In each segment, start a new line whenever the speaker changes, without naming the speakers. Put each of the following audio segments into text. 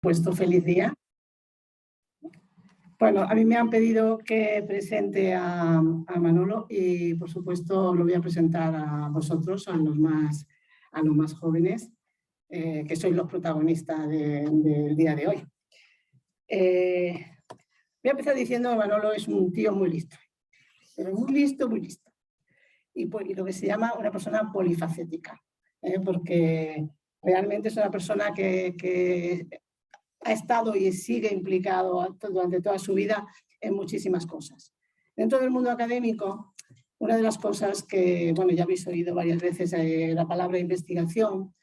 Puesto feliz día. Bueno, a mí me han pedido que presente a Manolo y, por supuesto, lo voy a presentar a vosotros, a los más jóvenes, que sois los protagonistas del día de hoy. Voy a empezar diciendo que Manolo es un tío muy listo, pero muy listo, muy listo. Y lo que se llama una persona polifacética, porque realmente es una persona que ha estado y sigue implicado durante toda su vida en muchísimas cosas. Dentro del mundo académico, una de las cosas que, bueno, ya habéis oído varias veces la palabra investigación.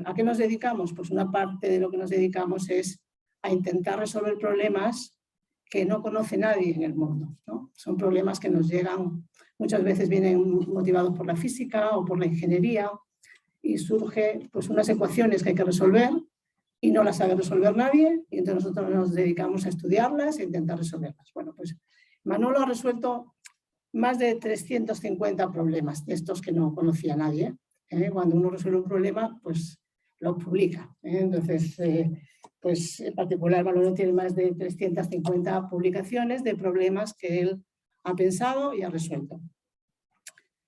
¿A qué nos dedicamos? Pues una parte de lo que nos dedicamos es a intentar resolver problemas que no conoce nadie en el mundo, ¿no? Son problemas que nos llegan, muchas veces vienen motivados por la física o por la ingeniería y surgen pues unas ecuaciones que hay que resolver y no las sabe resolver nadie, y entonces nosotros nos dedicamos a estudiarlas e intentar resolverlas. Bueno, pues Manolo ha resuelto más de 350 problemas de estos que no conocía nadie. Cuando uno resuelve un problema, pues lo publica. Entonces, pues en particular Manolo tiene más de 350 publicaciones de problemas que él ha pensado y ha resuelto.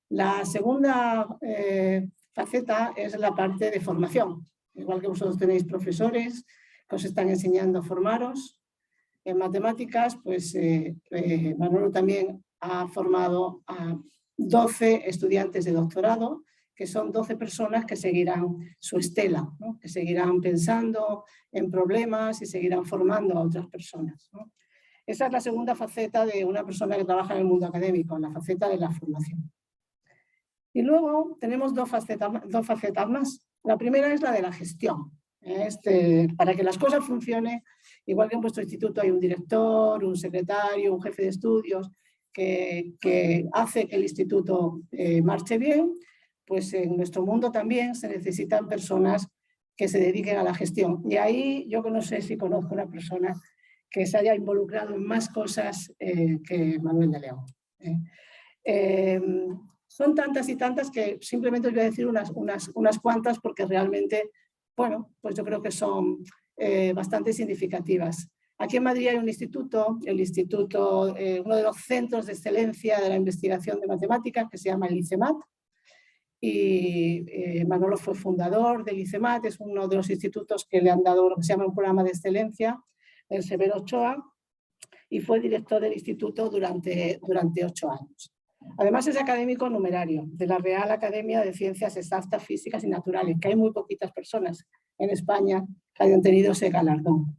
La segunda faceta es la parte de formación. Igual que vosotros tenéis profesores que os están enseñando a formaros en matemáticas, pues Manolo también ha formado a 12 estudiantes de doctorado, que son 12 personas que seguirán su estela, ¿no? Que seguirán pensando en problemas y seguirán formando a otras personas, ¿no? Esa es la segunda faceta de una persona que trabaja en el mundo académico, la faceta de la formación. Y luego tenemos dos facetas más. La primera es la de la gestión. Para que las cosas funcionen, igual que en vuestro instituto hay un director, un secretario, un jefe de estudios que hace que el instituto marche bien, pues en nuestro mundo también se necesitan personas que se dediquen a la gestión. Y ahí yo no sé si conozco una persona que se haya involucrado en más cosas que Manuel de León. Son tantas y tantas que simplemente os voy a decir unas cuantas porque realmente, bueno, pues yo creo que son bastante significativas. Aquí en Madrid hay un instituto, uno de los centros de excelencia de la investigación de matemáticas que se llama el ICEMAT. Y Manolo fue fundador del ICEMAT, es uno de los institutos que le han dado lo que se llama un programa de excelencia, el Severo Ochoa, y fue director del instituto durante 8 años. Además es académico numerario de la Real Academia de Ciencias Exactas, Físicas y Naturales, que hay muy poquitas personas en España que hayan tenido ese galardón.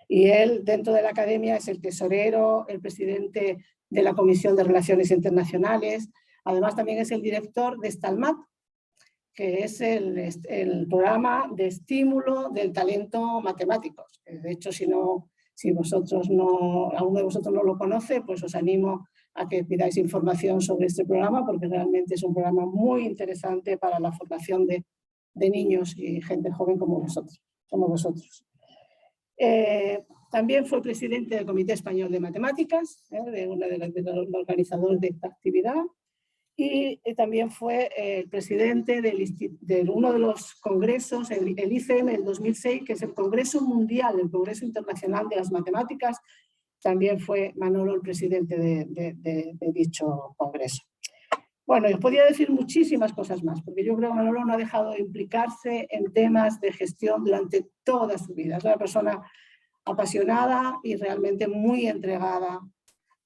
Y él, dentro de la academia, es el tesorero, el presidente de la Comisión de Relaciones Internacionales. Además también es el director de STALMAT, que es el programa de estímulo del talento matemático. De hecho, si alguno de vosotros no lo conoce, pues os animo a que pidáis información sobre este programa, porque realmente es un programa muy interesante para la formación de niños y gente joven como vosotros. También fue presidente del Comité Español de Matemáticas, de los organizadores de esta actividad, y también fue el presidente de uno de los congresos, el ICM en 2006, que es el Congreso Mundial, el Congreso Internacional de las Matemáticas. También fue Manolo el presidente de dicho congreso. Bueno, os podría decir muchísimas cosas más, porque yo creo que Manolo no ha dejado de implicarse en temas de gestión durante toda su vida. Es una persona apasionada y realmente muy entregada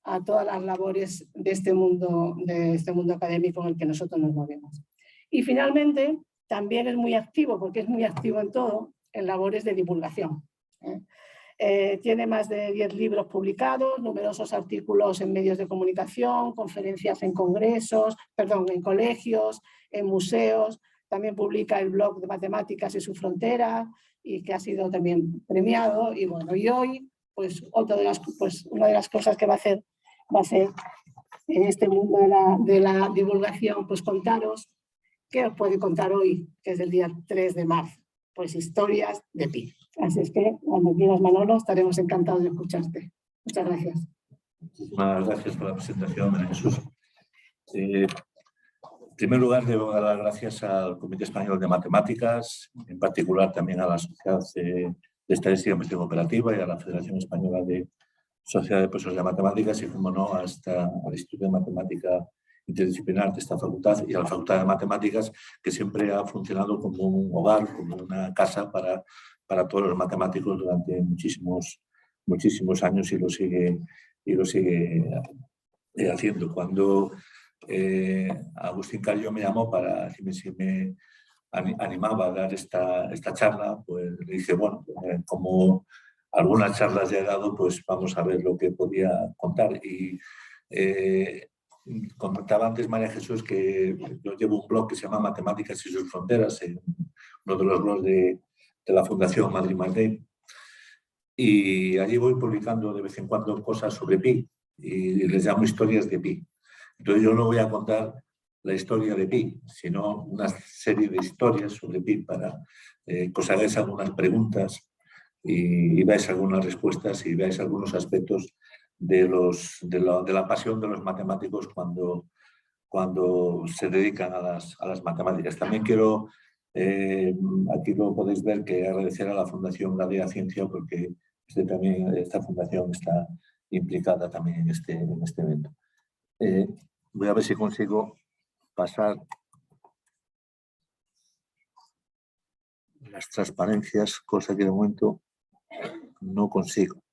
a todas las labores de este mundo académico en el que nosotros nos movemos. Y finalmente, también es muy activo, porque es muy activo en todo, en labores de divulgación. Tiene más de 10 libros publicados, numerosos artículos en medios de comunicación, conferencias en en colegios, en museos. También publica el blog de Matemáticas y su frontera, y que ha sido también premiado. Y bueno, y hoy, pues una de las cosas que va a hacer en este mundo de la divulgación, pues contaros qué os puede contar hoy, que es el día 3 de marzo. Pues historias de pi. Así es que cuando quieras, Manolo, estaremos encantados de escucharte. Muchas gracias.
Muchísimas gracias por la presentación, María Jesús. En primer lugar, debo dar las gracias al Comité Español de Matemáticas, en particular también a la Sociedad de Estadística e Investigación Operativa y a la Federación Española de Sociedad de Profesores de Matemáticas y, como no, al Instituto de Matemática Interdisciplinar de esta facultad y a la Facultad de Matemáticas, que siempre ha funcionado como un hogar, como una casa para todos los matemáticos durante muchísimos años y lo sigue haciendo. Cuando Agustín Carrillo me llamó para decirme si me animaba a dar esta charla, pues le dije, bueno, como algunas charlas ya he dado, pues vamos a ver lo que podía contar. Y comentaba antes María Jesús que yo llevo un blog que se llama Matemáticas y sus fronteras, en uno de los blogs de la Fundación Madrid-Madrid, y allí voy publicando de vez en cuando cosas sobre pi y les llamo historias de pi. Entonces yo no voy a contar la historia de pi, sino una serie de historias sobre pi para que os hagáis algunas preguntas y veáis algunas respuestas y veáis algunos aspectos de la pasión de los matemáticos cuando se dedican a las matemáticas. También quiero, aquí lo podéis ver, que agradecer a la Fundación Gadea Ciencia, porque esta fundación está implicada también en este evento. Voy a ver si consigo pasar las transparencias, cosa que de momento no consigo.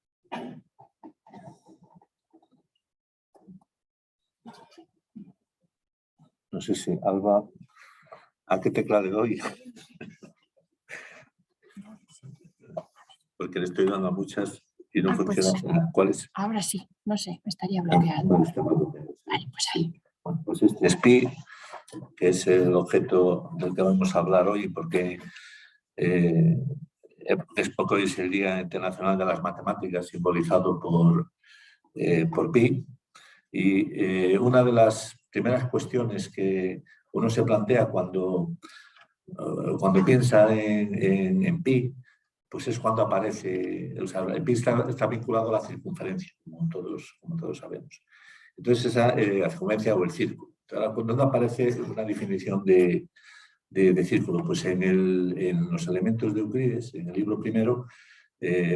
No sé si, Alba, ¿a qué tecla le doy? Porque le estoy dando a muchas y no funciona.
Pues,
¿Cuál es?
ahora sí, no sé, me estaría bloqueado. Vale, pues ahí.
Bueno, pues este es pi, que es el objeto del que vamos a hablar hoy, porque es poco hoy es el Día Internacional de las Matemáticas, simbolizado por pi. Y una de las primeras cuestiones que uno se plantea cuando piensa en pi, pues es cuando aparece, el pi está vinculado a la circunferencia, como todos sabemos. Entonces esa la circunferencia o el círculo. Ahora, ¿dónde aparece una definición de círculo? Pues en los elementos de Euclides, en el libro primero,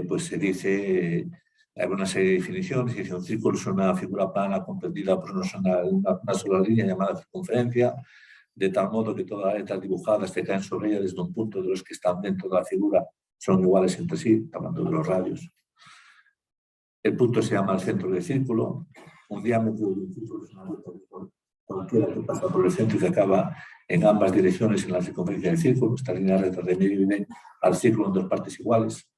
pues se dice, hay una serie de definiciones, dice un círculo es una figura plana comprendida por una sola línea llamada circunferencia, de tal modo que todas las letras dibujadas que caen sobre ella desde un punto de los que están dentro de la figura son iguales entre sí, hablando de los radios. El punto se llama el centro del círculo. Un diámetro de un círculo es una vuelta cualquiera que pasa por el centro y que acaba en ambas direcciones en la circunferencia del círculo. Esta línea recta de medio divide al círculo en dos partes iguales.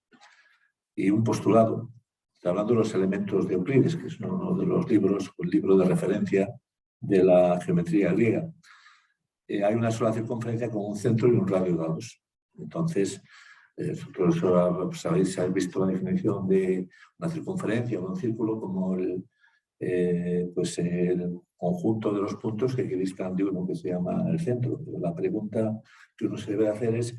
Y un postulado, está hablando de los elementos de Euclides, que es uno de los libros, el libro de referencia de la geometría griega. Hay una sola circunferencia con un centro y un radio dados. Entonces, vosotros habéis visto la definición de una circunferencia o un círculo como el conjunto de los puntos que equidistan de uno, que se llama el centro. Pero la pregunta que uno se debe hacer es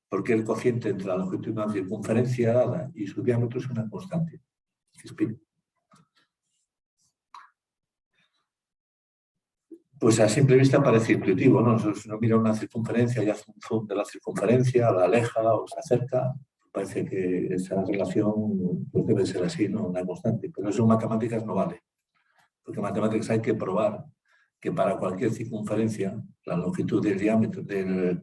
¿por qué el cociente entre la longitud de una circunferencia dada y su diámetro es una constante? Pues a simple vista parece intuitivo, ¿no? Si uno mira una circunferencia y hace un zoom de la circunferencia, la aleja o se acerca, parece que esa relación pues debe ser así, ¿no? Una constante. Pero eso en matemáticas no vale. Porque en matemáticas hay que probar que para cualquier circunferencia, la longitud del diámetro de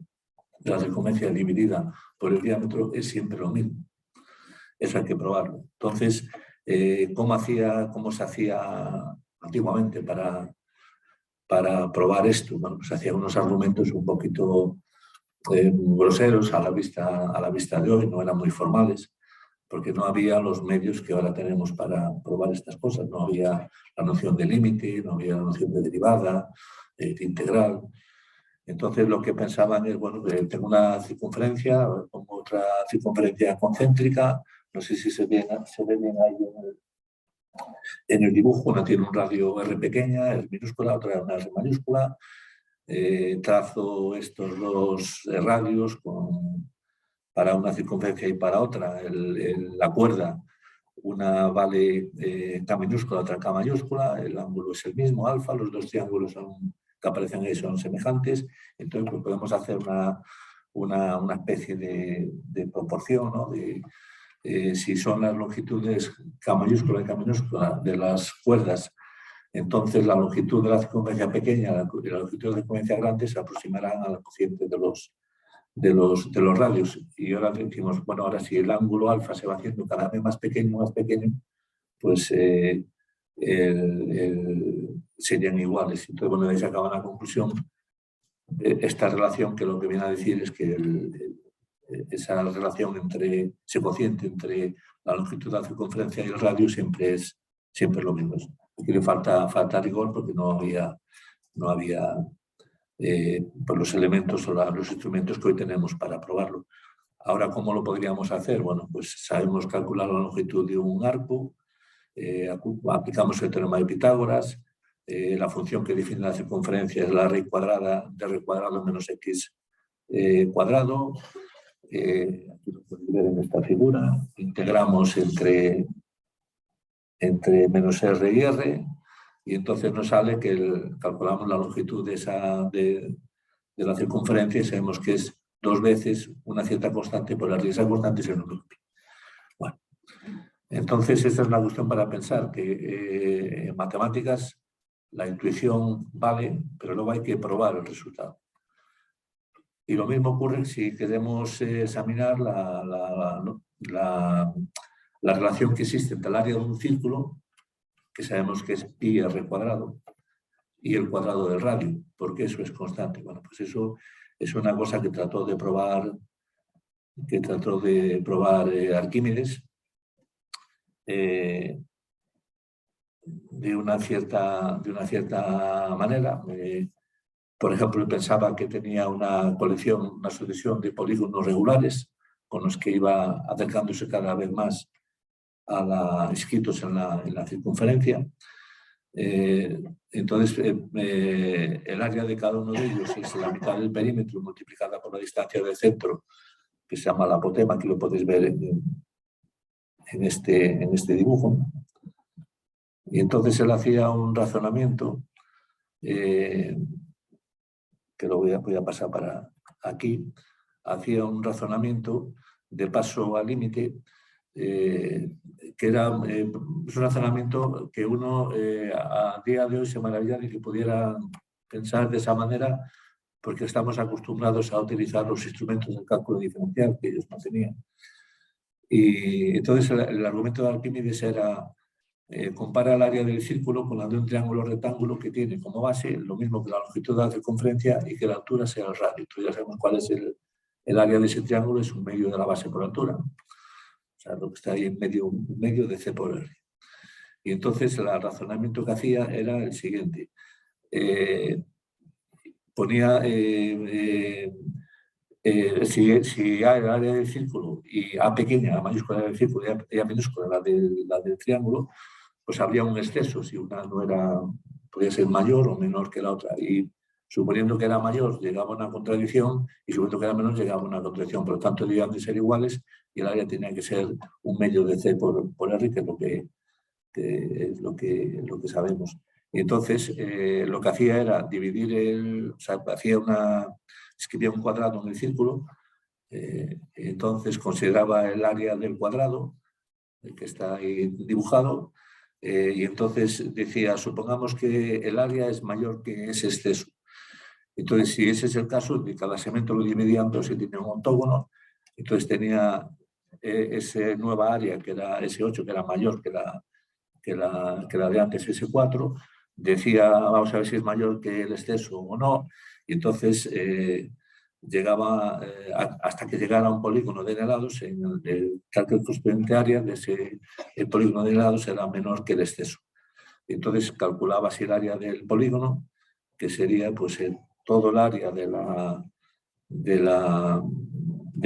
la circunferencia dividida por el diámetro es siempre lo mismo. Eso hay que probarlo. Entonces, ¿cómo se hacía antiguamente para probar esto? Bueno, pues hacían unos argumentos un poquito groseros a la vista de hoy, no eran muy formales, porque no había los medios que ahora tenemos para probar estas cosas. No había la noción de límite, no había la noción de derivada, de integral. Entonces lo que pensaban es, bueno, que tengo una circunferencia, pongo otra circunferencia concéntrica, no sé si se ve bien ahí en el dibujo, una tiene un radio R pequeña, R minúscula, otra una R mayúscula, trazo estos dos radios para una circunferencia y para otra, la cuerda, una vale K minúscula, otra K mayúscula, el ángulo es el mismo, alfa, los dos triángulos que aparecen ahí son semejantes, entonces pues, podemos hacer una especie de proporción, ¿no? si son las longitudes K mayúscula y K minúscula de las cuerdas, entonces la longitud de la circunferencia pequeña y la longitud de la circunferencia grande se aproximarán a la cociente de los radios. Y ahora decimos, bueno, ahora si el ángulo alfa se va haciendo cada vez más pequeño, pues serían iguales. Entonces, bueno, de ahí se acaba la conclusión de esta relación, que lo que viene a decir es que esa relación ese cociente entre la longitud de la circunferencia y el radio siempre es lo mismo. Aquí le falta rigor porque no había por los elementos o los instrumentos que hoy tenemos para probarlo. Ahora, ¿cómo lo podríamos hacer? Bueno, pues sabemos calcular la longitud de un arco, aplicamos el teorema de Pitágoras, la función que define la circunferencia es la raíz cuadrada de r cuadrado menos x cuadrado. Aquí lo podéis ver en esta figura. Integramos entre menos r y r, y entonces nos sale que calculamos la longitud de la circunferencia y sabemos que es 2 veces una cierta constante por la esa constante es el número pi. Bueno, entonces esta es una cuestión para pensar, que en matemáticas la intuición vale, pero luego hay que probar el resultado. Y lo mismo ocurre si queremos examinar la relación que existe entre el área de un círculo, que sabemos que es pi r cuadrado, y el cuadrado del radio, porque eso es constante. Bueno, pues eso es una cosa que trató de probar Arquímedes de una cierta manera. Por ejemplo, pensaba que tenía una sucesión de polígonos regulares con los que iba acercándose cada vez más inscritos en la circunferencia. Entonces, el área de cada uno de ellos es la mitad del perímetro multiplicada por la distancia del centro, que se llama la apotema, que lo podéis ver en este dibujo. Y entonces él hacía un razonamiento, que lo voy a pasar para aquí, hacía un razonamiento de paso al límite, que era un razonamiento que uno a día de hoy se maravilla de que pudiera pensar de esa manera, porque estamos acostumbrados a utilizar los instrumentos del cálculo diferencial que ellos no tenían. Y entonces el argumento de Arquímedes era compara el área del círculo con la de un triángulo rectángulo que tiene como base lo mismo que la longitud de la circunferencia y que la altura sea el radio. Entonces ya sabemos cuál es el área de ese triángulo, es un medio de la base por altura. O sea, lo que está ahí en medio, un medio de C por R. Y entonces el razonamiento que hacía era el siguiente. Ponía, si A era el área del círculo y A pequeña, la mayúscula del círculo y A minúscula la del triángulo, pues habría un exceso si una no era, podía ser mayor o menor que la otra. Y suponiendo que era mayor, llegaba a una contradicción, y suponiendo que era menor, llegaba a una contradicción. Por lo tanto, debían de ser iguales y el área tenía que ser un medio de C por R, que es lo que sabemos. Y entonces, lo que hacía era dividir escribía un cuadrado en el círculo, entonces consideraba el área del cuadrado, el que está ahí dibujado, y entonces decía, supongamos que el área es mayor que ese exceso. Entonces, si ese es el caso, cada segmento lo dividía en dos y tenía un octógono, entonces tenía esa nueva área, que era S8, que era mayor que la de antes, S4, decía, vamos a ver si es mayor que el exceso o no, y entonces llegaba hasta que llegara a un polígono de helados, en el cálculo correspondiente área de el polígono de helados era menor que el exceso. Entonces calculaba si el área del polígono, que sería pues todo el área del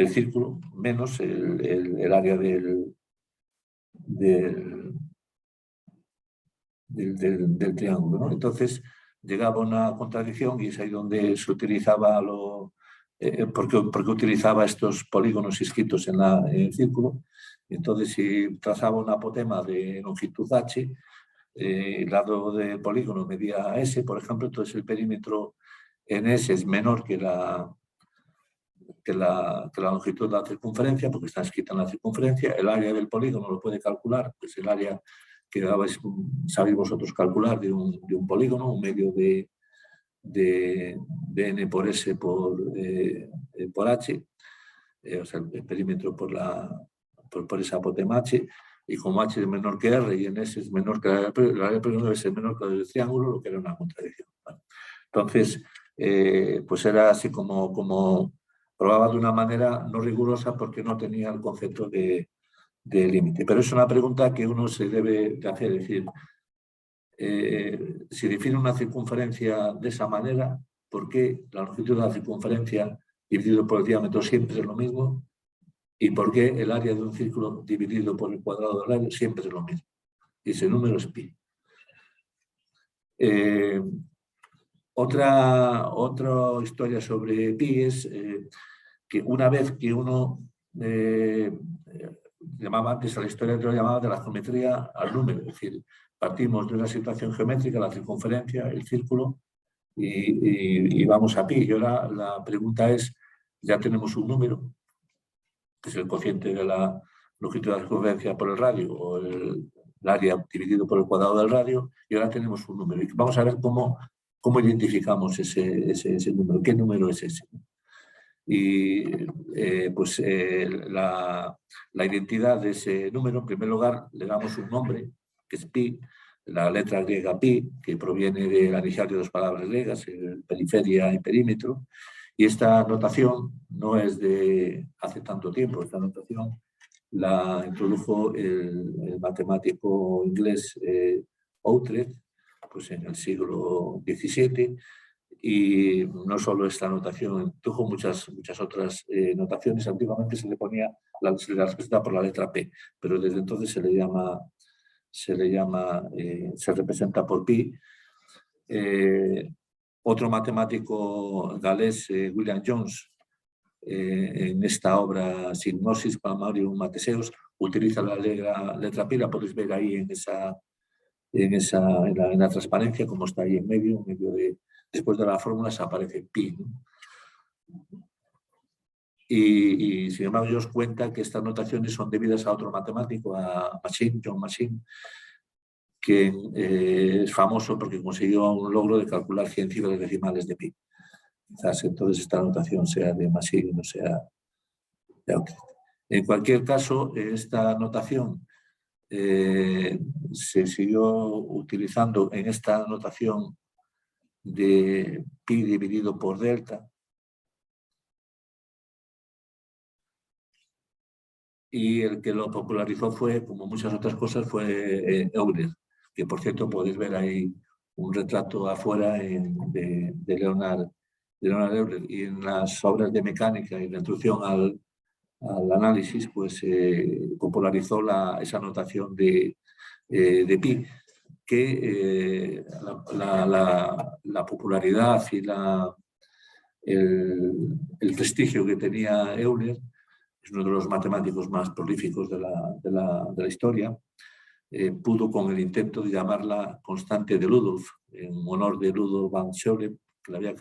círculo menos el área del triángulo, ¿no? Entonces llegaba una contradicción y es ahí donde se utilizaba porque utilizaba estos polígonos inscritos en el círculo. Entonces, si trazaba una apotema de longitud h, el lado del polígono medía s, por ejemplo, entonces el perímetro en s es menor que que la longitud de la circunferencia, porque está escrita en la circunferencia. El área del polígono lo puede calcular, pues el área que sabéis vosotros calcular de un polígono, un medio de n por s por h, o sea, el perímetro por esa apotema h, y como h es menor que r y en s es menor que el área del polígono debe ser menor que el del triángulo, lo que era una contradicción. ¿Vale? Entonces, pues era así como probaba de una manera no rigurosa porque no tenía el concepto de límite. Pero es una pregunta que uno se debe de hacer, es decir, si define una circunferencia de esa manera, ¿por qué la longitud de la circunferencia dividido por el diámetro siempre es lo mismo? ¿Y por qué el área de un círculo dividido por el cuadrado del radio siempre es lo mismo? Y ese número es pi. Otra historia sobre pi es que una vez que uno llamaba antes a la historia que lo llamaba de la geometría al número, es decir, partimos de una situación geométrica, la circunferencia, el círculo, y vamos a pi. Y ahora la pregunta es, ya tenemos un número, que es el cociente de la longitud de la circunferencia por el radio, o el área dividido por el cuadrado del radio, y ahora tenemos un número. Y vamos a ver cómo identificamos ese número, qué número es ese. Y pues la identidad de ese número, en primer lugar, le damos un nombre, que es pi, la letra griega pi, que proviene del anisario de dos palabras griegas, periferia y perímetro. Y esta notación no es de hace tanto tiempo, esta notación la introdujo el matemático inglés Outred, pues en el siglo XVII. Y no solo esta notación, tuvo muchas otras notaciones. Antiguamente se le ponía, se le representa por la letra P, pero desde entonces se representa por pi. Otro matemático galés, William Jones, en esta obra Signosis Palmarium Matheseus, utiliza la letra pi, la podéis ver ahí en la transparencia, como está ahí en medio de... Después de las fórmulas aparece pi, ¿no? Y sin embargo, ellos cuentan que estas notaciones son debidas a otro matemático, a John Machine, que es famoso porque consiguió un logro de calcular 100 cifras decimales de pi. Quizás entonces esta notación sea de Machine, no sea de Euclid. En cualquier caso, esta notación se siguió utilizando en esta notación de pi dividido por delta, y el que lo popularizó fue, como muchas otras cosas, fue Euler, que por cierto podéis ver ahí un retrato afuera de Leonard Euler. Y en las obras de mecánica y de introducción al análisis, pues popularizó esa notación de pi, que la popularidad y el prestigio que tenía Euler, es uno de los matemáticos más prolíficos de la historia, pudo, con el intento de llamarla constante de Rudolf, en honor de Rudolf van Schoelen, que había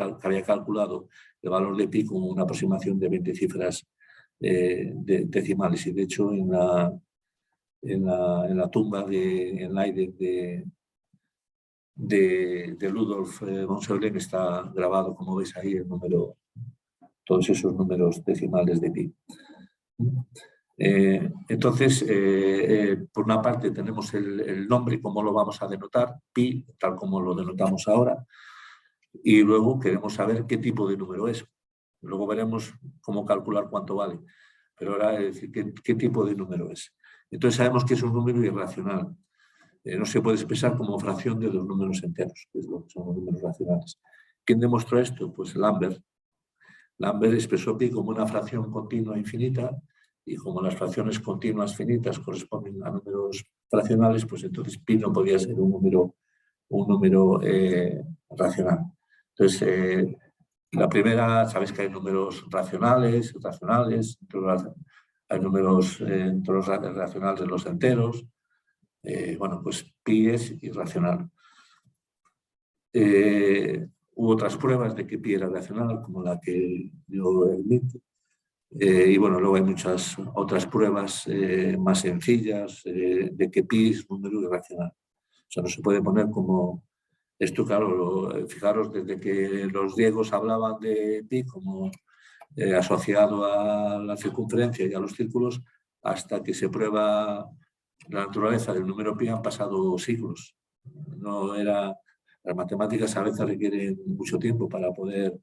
calculado el valor de pi como una aproximación de 20 cifras decimales. Y de hecho, en la tumba en Leiden de Rudolf von Schoelen está grabado, como veis ahí, todos esos números decimales de pi. Entonces, por una parte tenemos el nombre, cómo lo vamos a denotar, pi, tal como lo denotamos ahora, y luego queremos saber qué tipo de número es. Luego veremos cómo calcular cuánto vale, pero ahora es decir qué tipo de número es. Entonces sabemos que es un número irracional. No se puede expresar como fracción de dos números enteros, que es lo que son los números racionales. ¿Quién demostró esto? Pues Lambert. Lambert expresó pi como una fracción continua infinita, y como las fracciones continuas finitas corresponden a números fraccionales, pues entonces pi no podía ser un número racional. Entonces, la primera, sabéis que hay números racionales, irracionales, hay números entre los racionales de los enteros. Bueno, pues pi es irracional. Hubo otras pruebas de que pi era racional, como la que dio Schmidt, Y bueno, luego hay muchas otras pruebas más sencillas de que pi es un número irracional. O sea, no se puede poner como... Esto, claro, fijaros, desde que los griegos hablaban de pi como asociado a la circunferencia y a los círculos, hasta que se prueba la naturaleza del número pi han pasado siglos. No era... Las matemáticas a veces requieren mucho tiempo para poder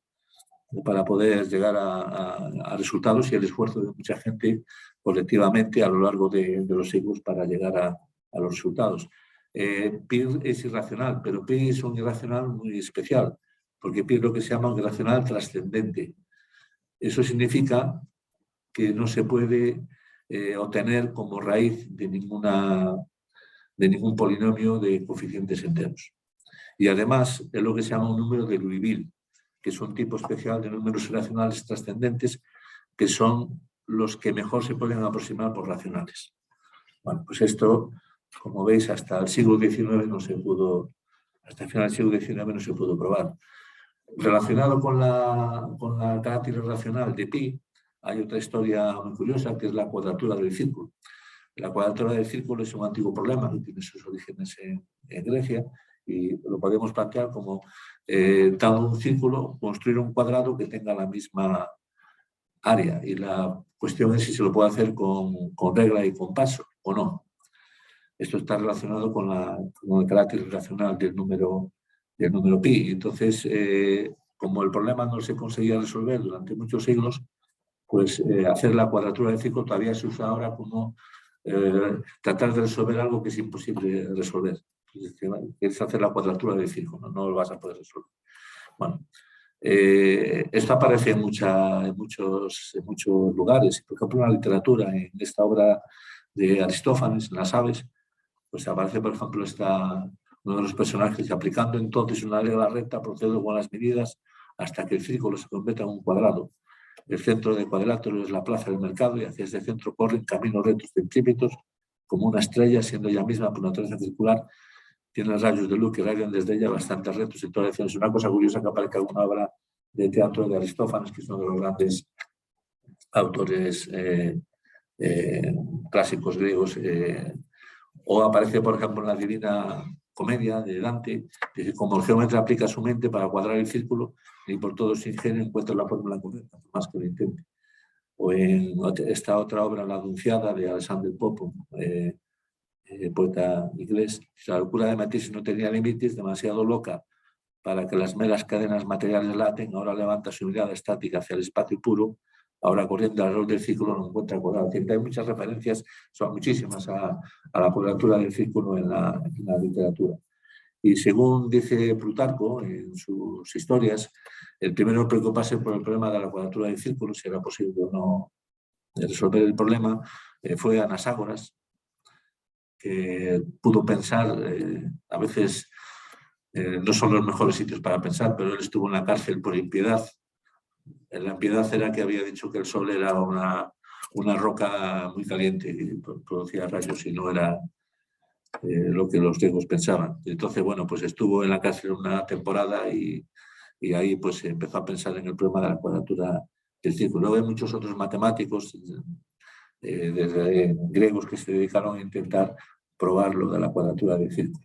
llegar a resultados y el esfuerzo de mucha gente colectivamente a lo largo de los siglos para llegar a los resultados. Pi es irracional, pero pi es un irracional muy especial, porque pi es lo que se llama un irracional trascendente. Eso significa que no se puede obtener como raíz de ningún polinomio de coeficientes enteros. Y además es lo que se llama un número de Liouville, que es un tipo especial de números irracionales trascendentes, que son los que mejor se pueden aproximar por racionales. Bueno, pues esto, como veis, hasta el siglo XIX no se pudo, hasta el final del siglo XIX no se pudo probar. Relacionado con la carácter irracional de pi, hay otra historia muy curiosa, que es la cuadratura del círculo. La cuadratura del círculo es un antiguo problema que tiene sus orígenes en Grecia, y lo podemos plantear como, dado un círculo, construir un cuadrado que tenga la misma área. Y la cuestión es si se lo puede hacer con regla y con paso o no. Esto está relacionado con el carácter irracional del número pi. Entonces, como el problema no se conseguía resolver durante muchos siglos, pues hacer la cuadratura del círculo todavía se usa ahora como tratar de resolver algo que es imposible resolver. Es hacer la cuadratura del círculo, no lo vas a poder resolver. Bueno, esto aparece en muchos lugares. Por ejemplo, en la literatura, en esta obra de Aristófanes, en las aves, pues aparece, por ejemplo, uno de los personajes aplicando entonces una regla recta, procedo con las medidas hasta que el círculo se convierta en un cuadrado. El centro del cuadrilátero es la plaza del mercado y hacia ese centro corren caminos rectos centímetros como una estrella, siendo ella misma por naturaleza circular. Tiene rayos de luz que radian desde ella bastante rectos en toda dirección. Es una cosa curiosa que aparezca en una obra de teatro de Aristófanes, que es uno de los grandes autores clásicos griegos. O aparece, por ejemplo, en la Divina Comedia de Dante, dice, como el geómetra aplica su mente para cuadrar el círculo y por todo su ingenio encuentra la fórmula correcta, por más que lo intente. O en esta otra obra, La Anunciada, de Alexander Pope, poeta inglés, la locura de Matisse no tenía límites, demasiado loca para que las meras cadenas materiales laten, ahora levanta su mirada estática hacia el espacio puro, ahora corriendo alrededor del círculo no encuentra cuadrado. Hay muchas referencias, son muchísimas, a la cuadratura del círculo en la literatura. Y según dice Plutarco en sus historias, el primero en preocuparse por el problema de la cuadratura del círculo, si era posible o no resolver el problema, fue Anaxágoras, que pudo pensar, a veces no son los mejores sitios para pensar, pero él estuvo en la cárcel por impiedad. La impiedad era que había dicho que el sol era una roca muy caliente y producía rayos y no era lo que los griegos pensaban. Entonces, bueno, pues estuvo en la cárcel una temporada y ahí pues empezó a pensar en el problema de la cuadratura del círculo. Luego hay muchos otros matemáticos, desde griegos, que se dedicaron a intentar probar lo de la cuadratura del círculo.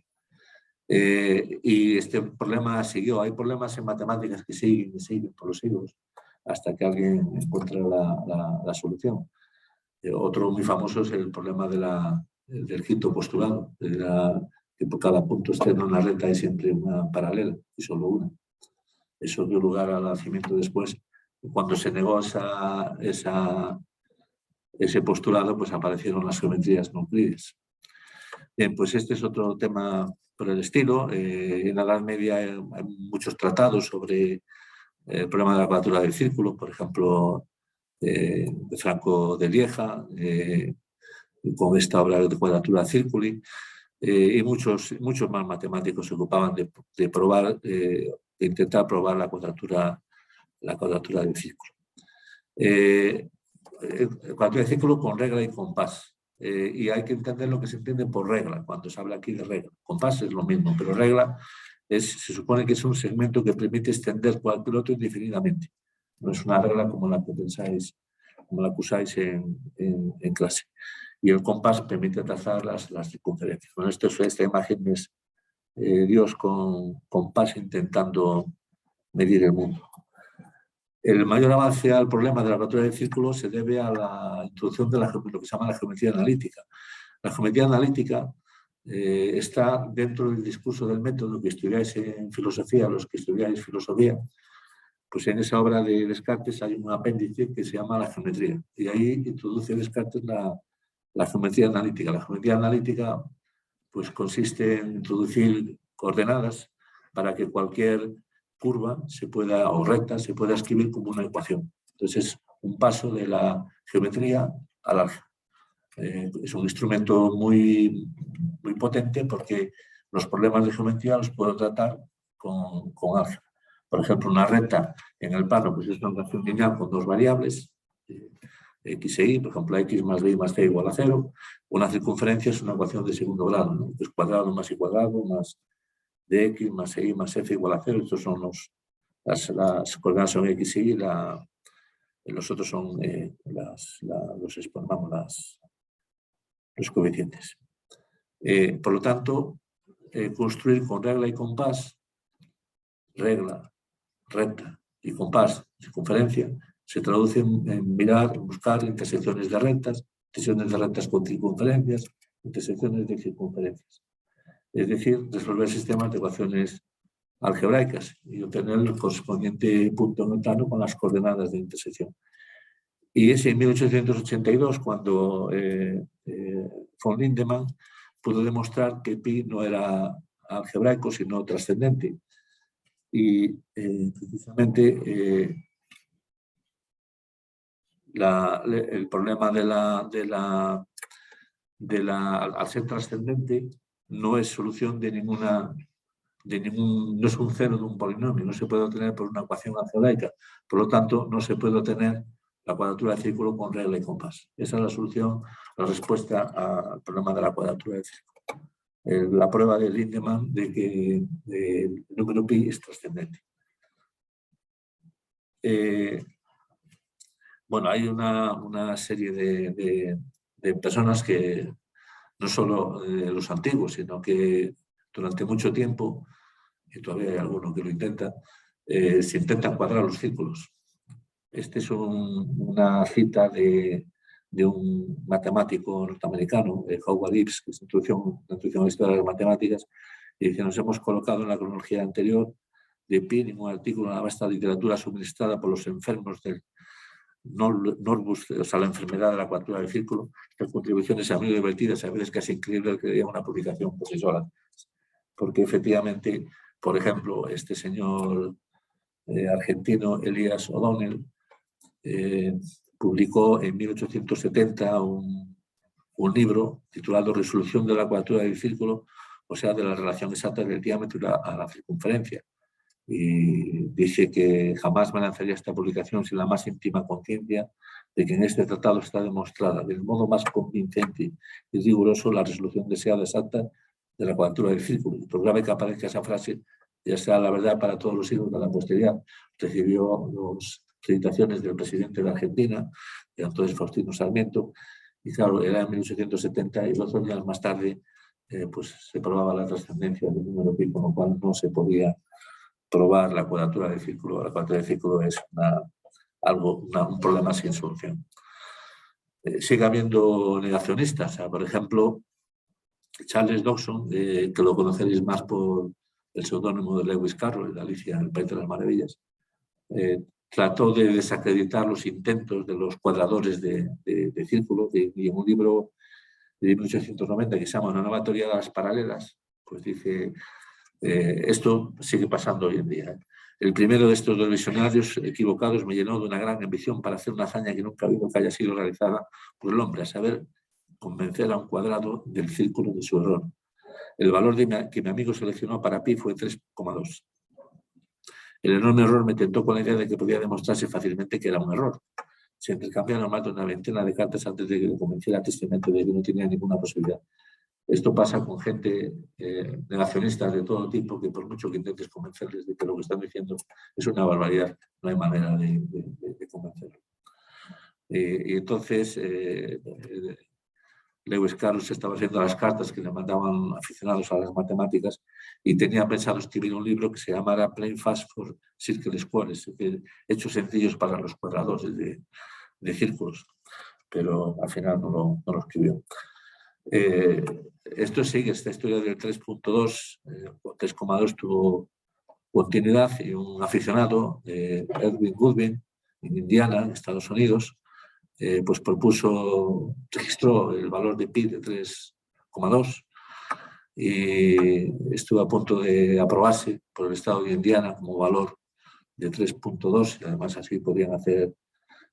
Y este problema siguió. Hay problemas en matemáticas que siguen y siguen por los siglos hasta que alguien encuentra la solución. Otro muy famoso es el problema del quinto postulado, que por cada punto externo en la recta hay siempre una paralela y solo una. Eso dio lugar al nacimiento después. Cuando se negó ese postulado, pues aparecieron las geometrías no euclides. Bien, pues este es otro tema por el estilo. En la Edad Media hay muchos tratados sobre el problema de la cuadratura del círculo, por ejemplo, de Franco de Lieja, con esta obra de Quadratura Circuli, y muchos más matemáticos se ocupaban de probar, de intentar probar la cuadratura del círculo. Cuadratura del círculo con regla y compás. Y hay que entender lo que se entiende por regla, cuando se habla aquí de regla. Compás es lo mismo, pero regla se supone que es un segmento que permite extender cualquier otro indefinidamente. No es una regla como la que pensáis como la acusáis en clase. Y el compás permite trazar las circunferencias. Bueno, esta imagen es Dios con compás intentando medir el mundo. El mayor avance al problema de la cuadratura del círculo se debe a la introducción de lo que se llama la geometría analítica. La geometría analítica está dentro del discurso del método que estudiáis en filosofía, los que estudiáis filosofía. Pues en esa obra de Descartes hay un apéndice que se llama la geometría. Y ahí introduce Descartes la geometría analítica. La geometría analítica pues, consiste en introducir coordenadas para que cualquier curva o recta se pueda escribir como una ecuación. Entonces es un paso de la geometría al álgebra. Es un instrumento muy potente porque los problemas de geometría los puedo tratar con álgebra. Por ejemplo, una recta en el plano pues es una ecuación lineal con dos variables, x e y, por ejemplo, x más b más c igual a 0. Una circunferencia es una ecuación de segundo grado, ¿no? Es cuadrado más y cuadrado más de x más y más f igual a 0. Estos son las coordenadas son x y los otros son los coeficientes. Por lo tanto, construir con regla y compás, regla, recta y compás, circunferencia, se traduce en buscar intersecciones de rectas con circunferencias, intersecciones de circunferencias. Es decir, resolver sistemas de ecuaciones algebraicas y obtener el correspondiente punto en el plano con las coordenadas de intersección. Y es en 1882 cuando von Lindemann pudo demostrar que pi no era algebraico, sino trascendente. Y precisamente el problema al ser trascendente no es solución no es un cero de un polinomio, no se puede obtener por una ecuación algebraica. Por lo tanto, no se puede obtener la cuadratura del círculo con regla y compás. Esa es la solución, la respuesta al problema de la cuadratura del círculo. La prueba de Lindemann de que el número pi es trascendente. Bueno, hay una serie de personas que, no solo los antiguos, sino que durante mucho tiempo, y todavía hay alguno que lo intenta, se intentan cuadrar los círculos. Este es una cita de un matemático norteamericano, Howard Gibbs, que es introducción a la historia de las matemáticas, y dice: nos hemos colocado en la cronología anterior de pie ningún artículo en la vasta literatura suministrada por los enfermos del Norbus, o sea, la enfermedad de la cuadratura del círculo. Las contribuciones a muy divertidas, a veces casi increíble que haya una publicación por sí sola. Porque efectivamente, por ejemplo, este señor argentino, Elias O'Donnell, publicó en 1870 un libro titulado Resolución de la cuadratura del círculo, o sea, de la relación exacta del diámetro a la circunferencia. Y dice que jamás me lanzaría esta publicación sin la más íntima conciencia de que en este tratado está demostrada del modo más convincente y riguroso la resolución deseada exacta de la cuadratura del círculo. Y por grave que aparezca esa frase, ya sea la verdad para todos los siglos de la posteridad. Recibió las felicitaciones del presidente de Argentina, de entonces Faustino Sarmiento, y claro, era en 1870 y 2 años más tarde pues se probaba la trascendencia del número pi, con lo cual no se podía probar la cuadratura del círculo. La cuadratura del círculo es un problema sin solución. Sigue habiendo negacionistas. O sea, por ejemplo, Charles Dodgson, que lo conoceréis más por el seudónimo de Lewis Carroll, de Alicia en el País de las Maravillas, trató de desacreditar los intentos de los cuadradores de círculo, y en un libro de 1890 que se llama Una nueva teoría de las paralelas, pues dice: esto sigue pasando hoy en día. El primero de estos dos visionarios equivocados me llenó de una gran ambición para hacer una hazaña que nunca ha habido que haya sido realizada por el hombre, a saber, convencer a un cuadrado del círculo de su error. El valor que mi amigo seleccionó para pi fue 3,2. El enorme error me tentó con la idea de que podía demostrarse fácilmente que era un error. Se intercambiaron más de una veintena de cartas antes de que me convenciera tristemente de que no tenía ninguna posibilidad. Esto pasa con gente negacionista de todo tipo, que por mucho que intentes convencerles de que lo que están diciendo es una barbaridad, no hay manera de convencerlos. Y entonces Lewis Carroll estaba haciendo las cartas que le mandaban aficionados a las matemáticas y tenía pensado escribir un libro que se llamara Plain Fast for Circle Squares, es decir, hechos sencillos para los cuadrados de círculos, pero al final no lo escribió. Esto sigue, esta historia del 3.2, 3,2 tuvo continuidad y un aficionado, Edwin Goodwin, en Indiana, en Estados Unidos, pues registró el valor de pi de 3,2 y estuvo a punto de aprobarse por el estado de Indiana como valor de 3.2 y además así podían hacer,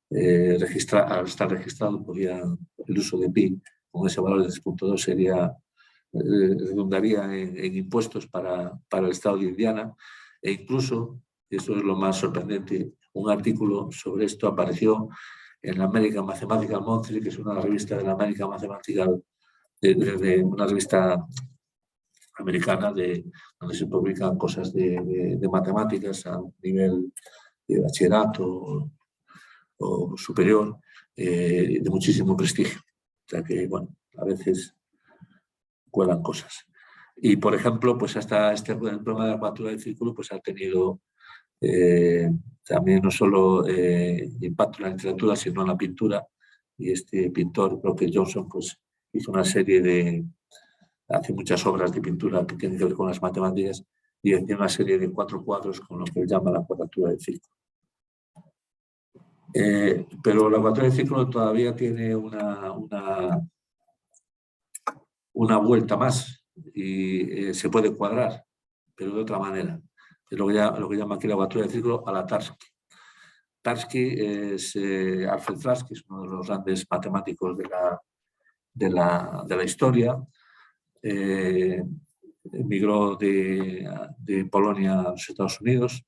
al estar registrado, el uso de pi con ese valor de 3.2 redundaría en impuestos para el estado de Indiana e incluso, y eso es lo más sorprendente, un artículo sobre esto apareció en la American Mathematical Monthly, que es una revista de la American Mathematical, una revista americana donde se publican cosas de matemáticas a nivel de bachillerato o superior, de muchísimo prestigio. O sea que, bueno, a veces cuelan cosas. Y, por ejemplo, pues hasta el problema de la cuadratura del círculo pues ha tenido también no solo impacto en la literatura, sino en la pintura. Y este pintor, Brockett Johnson, pues hizo hace muchas obras de pintura que tienen que ver con las matemáticas y tiene una serie de 4 cuadros con lo que él llama la cuadratura del círculo. Pero la cuadratura del círculo todavía tiene una vuelta más y se puede cuadrar, pero de otra manera. Es lo que llama aquí la cuadratura del círculo a la Tarski. Tarski es Alfred Tarski, es uno de los grandes matemáticos de la historia. Emigró de Polonia a los Estados Unidos,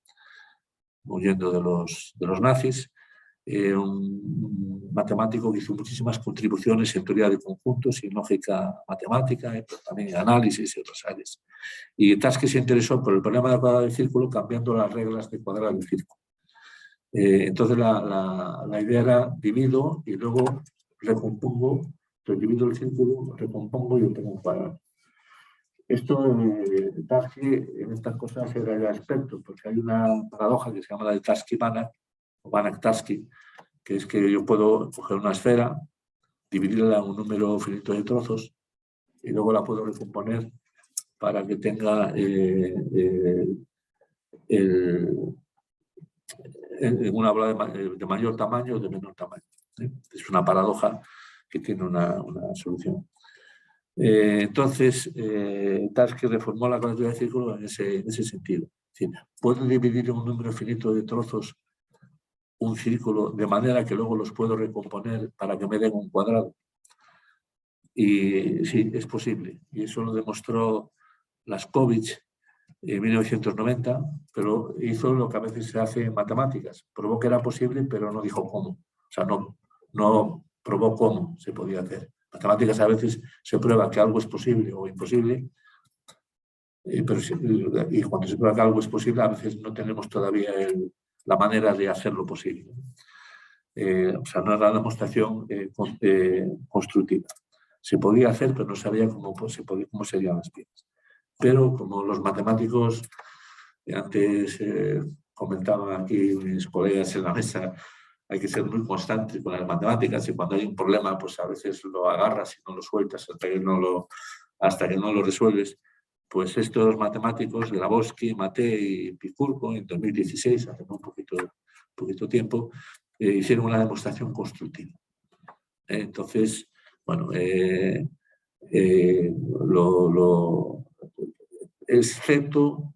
huyendo de los nazis. Un matemático que hizo muchísimas contribuciones en teoría de conjuntos y en lógica matemática, pero también en análisis y otras áreas. Y Tarski se interesó por el problema de la cuadratura del círculo cambiando las reglas de cuadrar el círculo. Entonces la idea era divido y luego recompongo, entonces divido el círculo, recompongo y obtengo un cuadrado. Esto, Tarski en estas cosas era ya experto, porque hay una paradoja que se llama la de Tarski-Banach, o Banach-Tarski, que es que yo puedo coger una esfera, dividirla en un número finito de trozos y luego la puedo recomponer para que tenga una bola de mayor tamaño o de menor tamaño. Es una paradoja que tiene una solución. Entonces, Tarski reformó la cuadratura del círculo en ese sentido. Es decir, puedo dividir en un número finito de trozos un círculo de manera que luego los puedo recomponer para que me den un cuadrado. Y sí, es posible. Y eso lo demostró Laskovic en 1990, pero hizo lo que a veces se hace en matemáticas. Probó que era posible, pero no dijo cómo. O sea, no probó cómo se podía hacer. En matemáticas a veces se prueba que algo es posible o imposible, pero y cuando se prueba que algo es posible, a veces no tenemos todavía la manera de hacerlo posible. O sea, no era una demostración constructiva. Se podía hacer, pero no sabía cómo serían las piezas. Pero como los matemáticos, antes comentaban aquí mis colegas en la mesa, hay que ser muy constante con las matemáticas y cuando hay un problema, pues a veces lo agarras y no lo sueltas hasta que no lo resuelves. Pues estos matemáticos, Grabowski, Mate y Picurco, en 2016, hace un poquito tiempo, hicieron una demostración constructiva. Entonces, bueno, excepto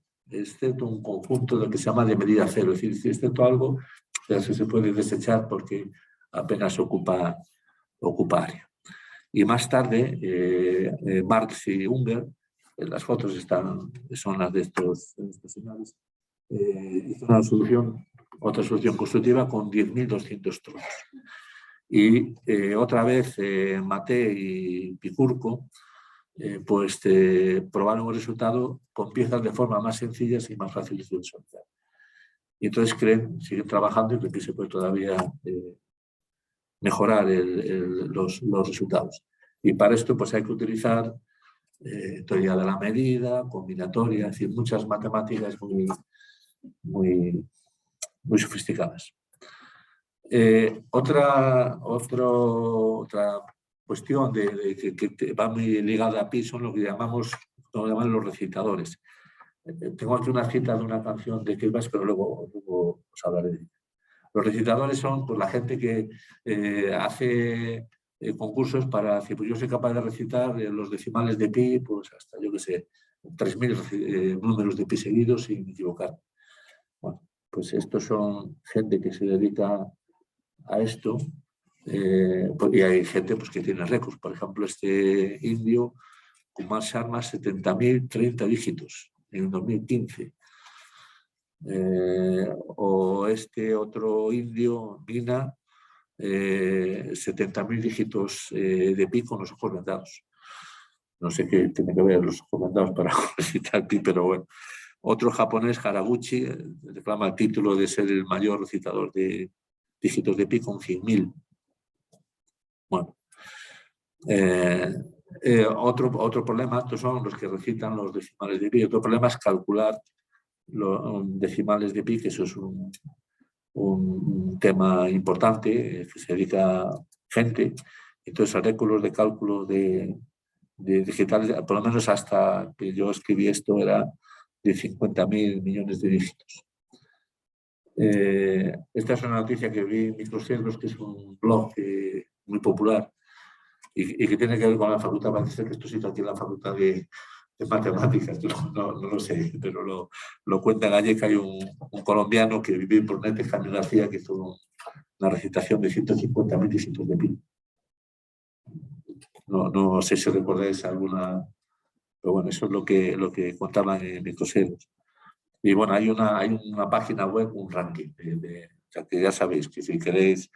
un conjunto de lo que se llama de medida cero, es decir, excepto algo que se puede desechar porque apenas ocupa área. Y más tarde, Marx y Unger, las fotos son las de estos señores, hizo otra solución constructiva con 10.200 trozos. Y otra vez Mate y Picurco probaron el resultado con piezas de forma más sencillas y más fáciles de resolver. Y entonces siguen trabajando y creen que se puede todavía mejorar los resultados. Y para esto pues hay que utilizar teoría de la medida, combinatoria, es decir, muchas matemáticas muy sofisticadas. Otra cuestión que va muy ligada a Pi son lo que llamamos los recitadores. Tengo aquí una cita de una canción de Kerbas, pero luego os hablaré de ella. Los recitadores son pues, la gente que hace concursos para decir, pues yo soy capaz de recitar los decimales de pi, pues hasta, yo qué sé, 3000 números de pi seguidos sin equivocar. Bueno, pues estos son gente que se dedica a esto y hay gente pues, que tiene récords. Por ejemplo, este indio, Kumar Sharma, 70.030 dígitos en 2015. O este otro indio, Mina, 70.000 dígitos de pi con los ojos vendados. No sé qué tiene que ver los ojos vendados para recitar pi, pero bueno. Otro japonés, Haraguchi, reclama el título de ser el mayor recitador de dígitos de pi con 100.000. Bueno. Otro problema, estos son los que recitan los decimales de pi. Otro problema es calcular los decimales de pi, que eso es un tema importante, que se dedica gente. Entonces, artículos de cálculo de digitales, por lo menos hasta que yo escribí esto, era de 50.000 millones de dígitos. Esta es una noticia que vi en Microcerebros, que es un blog muy popular y que tiene que ver con la facultad. Parece que esto se hizo aquí en la facultad de matemáticas, no lo sé, pero lo cuenta Galleca. Hay un colombiano que vive por Nete, Jaime García, que hizo una recitación de 150.000 dígitos de pi. No sé si recordáis alguna, pero bueno, eso es lo que contaban en Microcerebros. Y bueno, hay una página web, un ranking, o sea, que ya sabéis que si queréis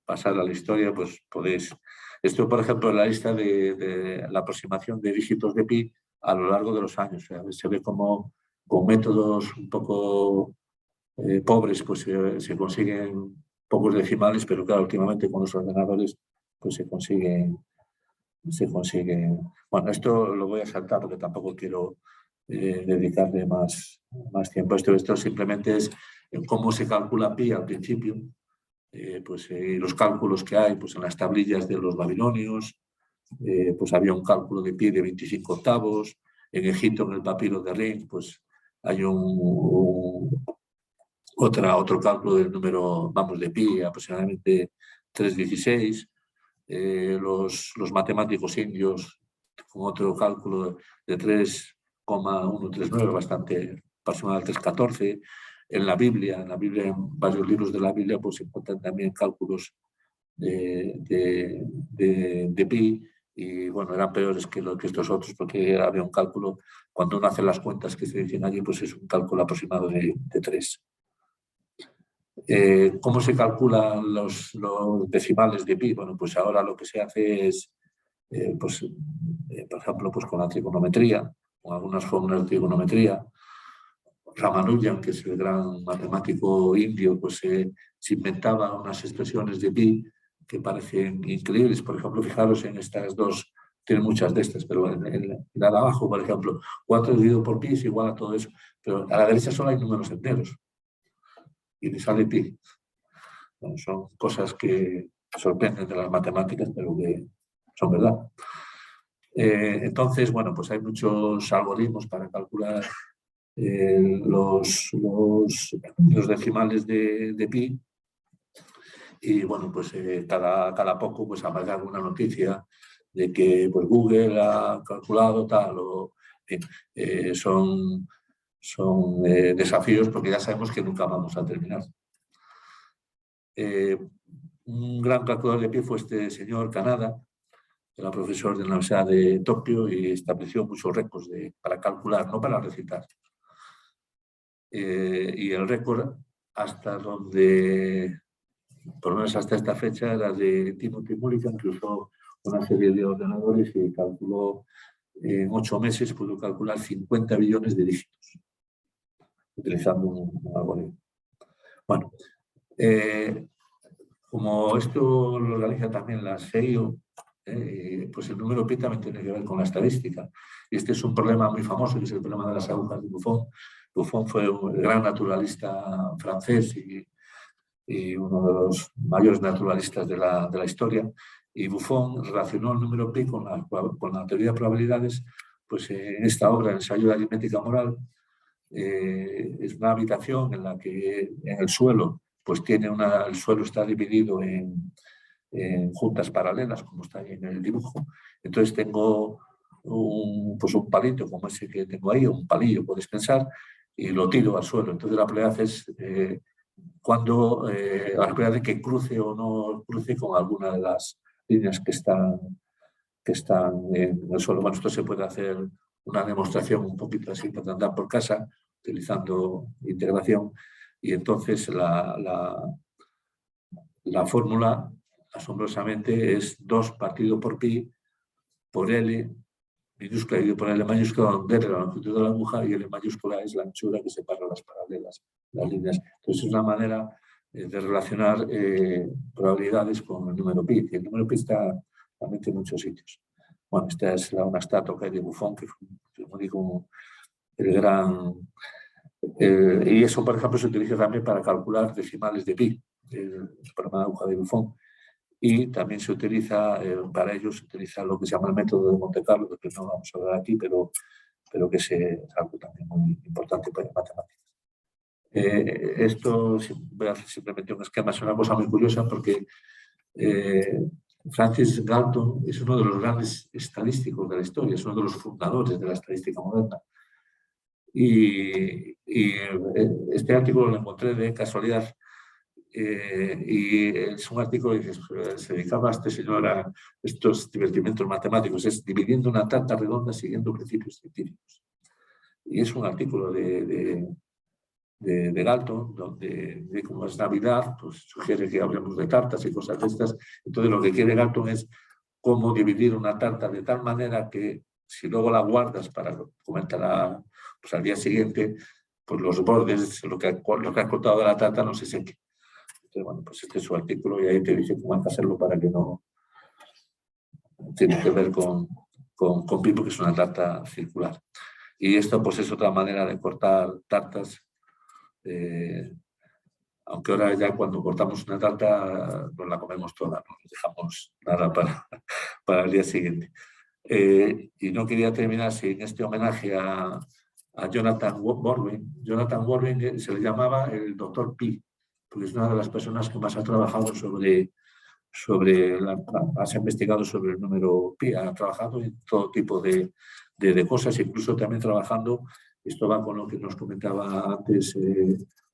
pasar a la historia, pues podéis. Esto, por ejemplo, es la lista de la aproximación de dígitos de pi a lo largo de los años. O sea, se ve como con métodos un poco pobres, pues se consiguen pocos decimales, pero claro, últimamente con los ordenadores pues se consigue. Bueno, esto lo voy a saltar porque tampoco quiero dedicarle más tiempo. Esto simplemente es cómo se calcula pi al principio, los cálculos que hay pues en las tablillas de los babilonios. Pues había un cálculo de pi de 25 octavos. En Egipto, en el papiro de Ring, pues hay otro cálculo del número, vamos, de pi, aproximadamente 316. Los matemáticos indios con otro cálculo de 3,139, bastante aproximadamente 314. En la Biblia, en varios libros de la Biblia, pues se encuentran también cálculos de pi, y bueno, eran peores que estos otros, porque había un cálculo, cuando uno hace las cuentas que se dicen allí, pues es un cálculo aproximado de 3. ¿Cómo se calculan los decimales de pi? Bueno, pues ahora lo que se hace es, por ejemplo, pues con la trigonometría, con algunas fórmulas de trigonometría. Ramanujan, que es el gran matemático indio, pues se inventaba unas expresiones de pi que parecen increíbles. Por ejemplo, fijaros en estas dos, tienen muchas de estas, pero en la de abajo, por ejemplo, 4 dividido por pi es igual a todo eso, pero a la derecha solo hay números enteros y le sale pi. Bueno, son cosas que sorprenden de las matemáticas, pero que son verdad. Entonces, bueno, pues hay muchos algoritmos para calcular los decimales de pi, y bueno, pues cada poco pues aparece alguna noticia de que pues Google ha calculado tal, o son desafíos, porque ya sabemos que nunca vamos a terminar. Un gran calculador de pi fue este señor Kanada, que era profesor de la Universidad de Tokio, y estableció muchos récords para calcular, no para recitar. Y el récord hasta donde, por lo menos hasta esta fecha, era de Timothy Mulligan, que usó una serie de ordenadores y calculó, en 8 meses pudo calcular 50 billones de dígitos, utilizando un algoritmo. Bueno, Como esto lo realiza también la SEIO, pues el número pi también tiene que ver con la estadística. Y este es un problema muy famoso, que es el problema de las agujas de Buffon. Buffon fue un gran naturalista francés y uno de los mayores naturalistas de la historia. Y Buffon relacionó el número pi con la teoría de probabilidades, pues en esta obra, Ensayo de aritmética moral. Es una habitación en la que en el suelo, pues el suelo está dividido en juntas paralelas, como está ahí en el dibujo. Entonces tengo un palito como ese que tengo ahí, un palillo, puedes pensar, y lo tiro al suelo. Entonces la probabilidad es cuando la probabilidad de que cruce o no cruce con alguna de las líneas que están en el suelo. Bueno, esto se puede hacer una demostración un poquito así para andar por casa, utilizando integración, y entonces la fórmula, asombrosamente, es 2 partido por pi por L minúscula dividido por L mayúscula, donde R es la longitud de la aguja y L mayúscula es la anchura que separa las paralelas, las líneas. Entonces es una manera de relacionar probabilidades con el número pi. Y el número pi está realmente en muchos sitios. Bueno, esta es una estatua de Buffon, que fue, como digo, el gran... y eso, por ejemplo, se utiliza también para calcular decimales de pi, el problema de aguja de Buffon. Y también se utiliza, para ello se utiliza lo que se llama el método de Monte Carlo, que no vamos a hablar aquí, pero que es algo también muy importante para matemáticas. Esto, voy a hacer simplemente un esquema, es una cosa muy curiosa porque Francis Galton es uno de los grandes estadísticos de la historia, es uno de los fundadores de la estadística moderna. Y este artículo lo encontré de casualidad. Y es un artículo que se dedicaba a este señor a estos divertimentos matemáticos, es dividiendo una tarta redonda siguiendo principios científicos. Y es un artículo de Galton, donde como es Navidad, pues sugiere que hablemos de tartas y cosas de estas. Entonces lo que quiere Galton es cómo dividir una tarta de tal manera que si luego la guardas para comerla pues al día siguiente, pues los bordes, lo que has cortado de la tarta no se seque. Entonces, bueno, pues este es su artículo y ahí te dice cómo hay que hacerlo para que no tiene que ver con pi, porque es una tarta circular. Y esto pues es otra manera de cortar tartas, aunque ahora ya cuando cortamos una tarta nos la comemos toda, no nos dejamos nada para el día siguiente. Y no quería terminar sin este homenaje a Jonathan Borwin. Jonathan Borwin se le llamaba el doctor Pi, porque es una de las personas que más ha trabajado has investigado sobre el número pi, ha trabajado en todo tipo de cosas, incluso también trabajando, esto va con lo que nos comentaba antes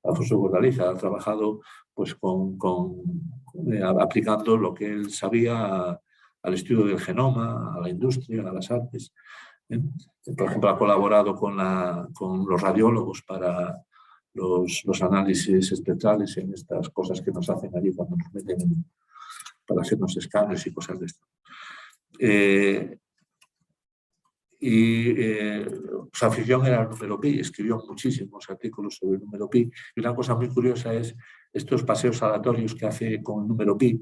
Alfonso Bordaliza, ha trabajado pues aplicando lo que él sabía al estudio del genoma, a la industria, a las artes. Por ejemplo, ha colaborado con los radiólogos para los análisis espectrales en estas cosas que nos hacen allí cuando nos meten para hacernos escáneres y cosas de esto. Su afición era el número pi, escribió muchísimos artículos sobre el número pi, y una cosa muy curiosa es estos paseos aleatorios que hace con el número pi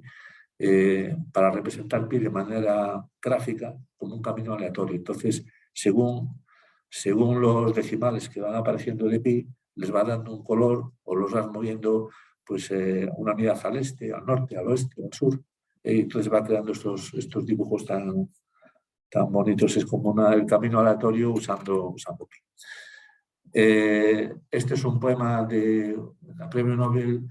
para representar pi de manera gráfica como un camino aleatorio. Entonces, según los decimales que van apareciendo de pi, les va dando un color o los van moviendo pues, una unidad al este, al norte, al oeste, al sur. Entonces va creando estos dibujos tan bonitos. Es como el camino aleatorio usando pi. Este es un poema de la Premio Nobel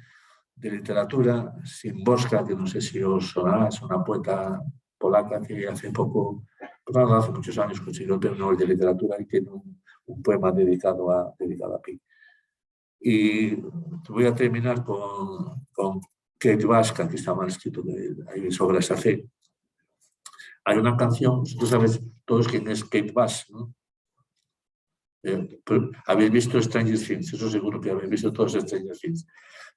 de Literatura, Szymborska, que no sé si os sonará, es una poeta polaca que hace muchos años consiguió el Premio Nobel de Literatura y tiene un poema dedicado a pi. Y voy a terminar con Kate Bush, que está mal escrito, hay sobre esa fe. Hay una canción, tú sabes todos quién es Kate Bush, ¿no? Habéis visto Stranger Things, eso seguro que habéis visto todos Stranger Things.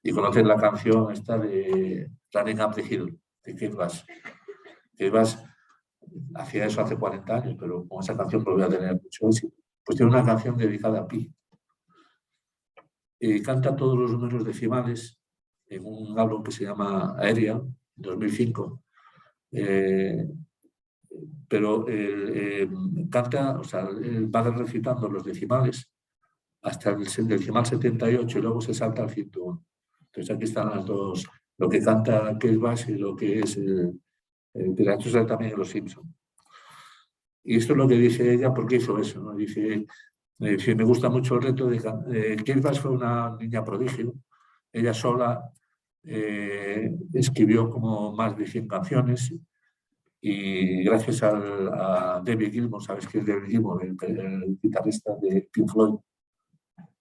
Y conocen la canción esta de Running Up the Hill, de Kate Bush. Kate Bush hacía eso hace 40 años, pero con esa canción volvió a tener mucho éxito. Pues tiene una canción dedicada a pi. Canta todos los números decimales en un álbum que se llama Aérea, 2005, pero canta, o sea, va recitando los decimales hasta el decimal 78 y luego se salta al 101. Entonces aquí están las dos, lo que canta Kate Bush y lo que es el derecho sale también en Los Simpsons. Y esto es lo que dice ella, porque hizo eso, ¿no? Dice, me gusta mucho el reto de Kate Bush fue una niña prodigio. Ella sola escribió como más de 100 canciones y gracias a David Gilmour, ¿sabes quién es David Gilmour? El guitarrista de Pink Floyd.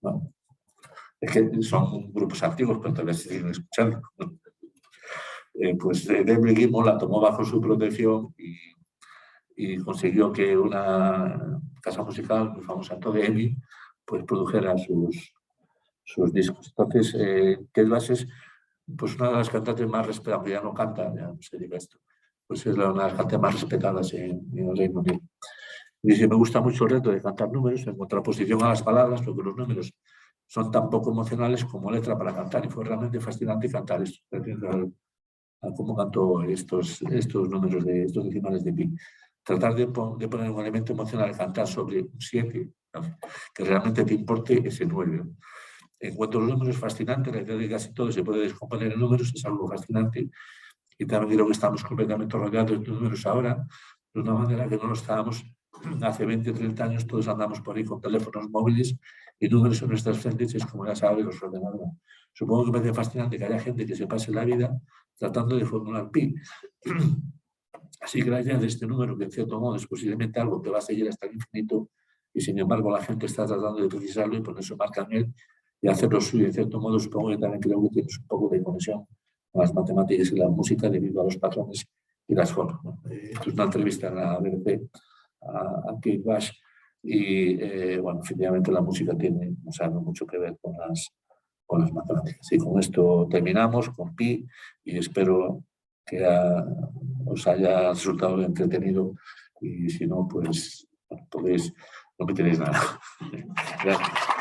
Bueno, es que son grupos antiguos, pero todavía se siguen escuchando. Pues David Gilmour la tomó bajo su protección y consiguió que una casa musical muy famosa, EMI, pues produjera sus discos. Entonces, Kate Bush es pues una de las cantantes más respetadas, ya no canta, ya no se diga esto, pues es una de las cantantes más respetadas en el Reino Unido. Dice, me gusta mucho el reto de cantar números en contraposición a las palabras, porque los números son tan poco emocionales como letra para cantar, y fue realmente fascinante cantar esto, a cómo cantó estos números, estos decimales de pi. Tratar de poner un elemento emocional, cantar sobre un 7, que realmente te importe ese 9. En cuanto a los números, es fascinante, la idea de que casi todo se puede descomponer en números es algo fascinante, y también creo que estamos completamente rodeados de números ahora, de una manera que no lo estábamos hace 20 o 30 años. Todos andamos por ahí con teléfonos móviles y números en nuestras frentes, es como ya saben los ordenadores. Supongo que me parece fascinante que haya gente que se pase la vida tratando de formular pi. Así que la idea de este número, que en cierto modo es posiblemente algo que va a seguir hasta el infinito, y sin embargo la gente está tratando de precisarlo y poner su marca en él y hacerlo suyo, en cierto modo, supongo que también creo que tienes un poco de conexión con las matemáticas y la música debido a los patrones y las formas, ¿no? Esto es una entrevista en la BBC a Kate Bush y, bueno, efectivamente la música tiene, o sea, mucho que ver con las matemáticas. Y con esto terminamos, con pi, y espero que os haya resultado entretenido, y si no, pues, bueno, podéis, no me tenéis nada. Gracias.